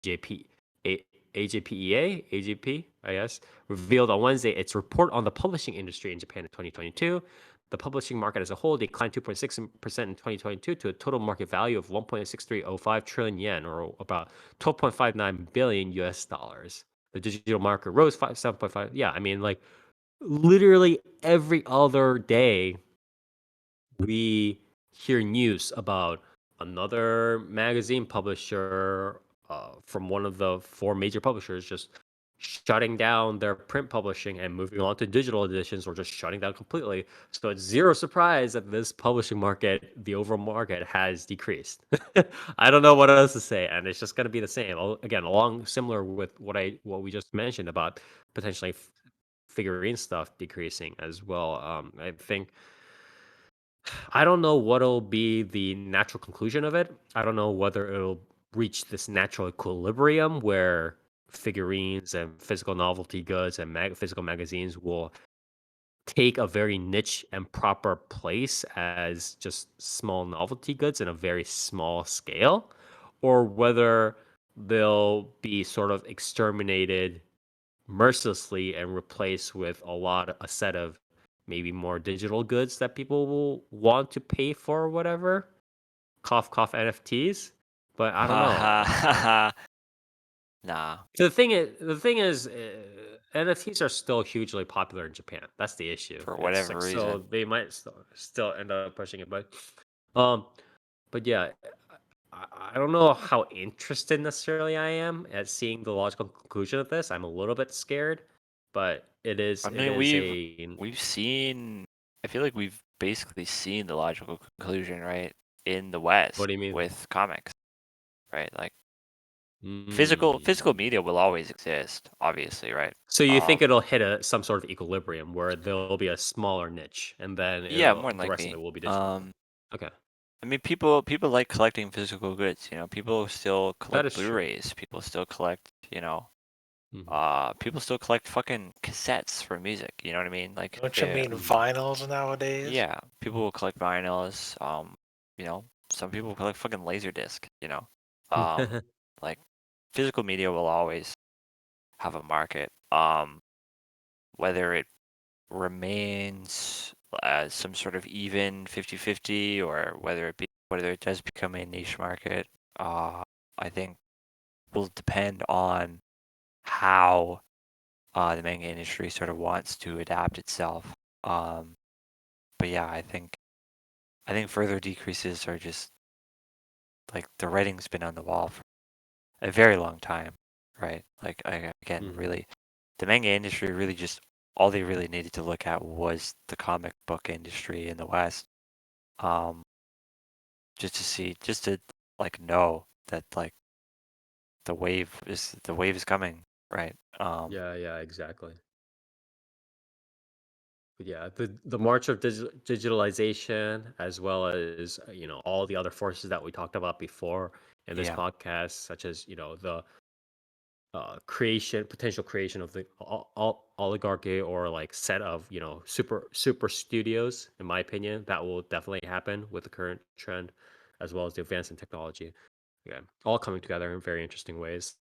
AJP, A, AJPEA, I guess, revealed on Wednesday its report on the publishing industry in Japan in 2022. The publishing market as a whole declined 2.6% in 2022 to a total market value of 1.6305 trillion yen, or about 12.59 billion US dollars. The digital market rose 7.5. Yeah, I mean, like literally every other day we hear news about another magazine publisher from one of the four major publishers just shutting down their print publishing and moving on to digital editions, or just shutting down completely. So it's zero surprise that this publishing market, the overall market, has decreased. I don't know what else to say, and it's just going to be the same. Again, along similar with what we just mentioned about potentially figurine stuff decreasing as well. I think I don't know what'll be the natural conclusion of it. I don't know whether it'll reach this natural equilibrium where figurines and physical novelty goods and physical magazines will take a very niche and proper place as just small novelty goods in a very small scale, or whether they'll be sort of exterminated mercilessly and replaced with a set of maybe more digital goods that people will want to pay for or whatever. Cough cough NFTs. But I don't Ha know. ha ha ha. Nah, The thing is, NFTs are still hugely popular in Japan. That's the issue. for It's whatever like, reason. so they might still end up pushing it, um but yeah, I don't know how interested necessarily I am at seeing the logical conclusion of this. I'm a little bit scared, but it is I it mean, is we've seen. I feel like we've basically seen the logical conclusion, right, in the what West do you mean? with comics, right? Like physical Mm. media will always exist, obviously, right? So you think Um, it'll hit some sort of equilibrium where there'll be a smaller niche, and then yeah, more than the rest of likely. it will be digital. Okay, I mean, people like collecting physical goods. People still that collect is true. Blu-rays. People still collect, Hmm. people still collect fucking cassettes for music. You know what I mean? Like, Don't you mean Hmm. vinyls nowadays? yeah, people will collect vinyls. Some people collect fucking laserdisc. Like physical media will always have a market. Whether it remains as some sort of even 50-50, or whether it does become a niche market, I think will depend on how the manga industry sort of wants to adapt itself. But yeah, I think further decreases are just like the writing's been on the wall for a very long time, right? Like again, Hmm. really, the manga industry really just all they really needed to look at was the comic book industry in the West, um, just to like know that like the wave is coming, right? Yeah, yeah, exactly. But yeah, the march of digitalization, as well as all the other forces that we talked about before in this Yeah, podcast, such as the potential creation of the oligarchy, or like set of super studios. In my opinion, that will definitely happen with the current trend, as well as the advance in technology. Yeah, all coming together in very interesting ways.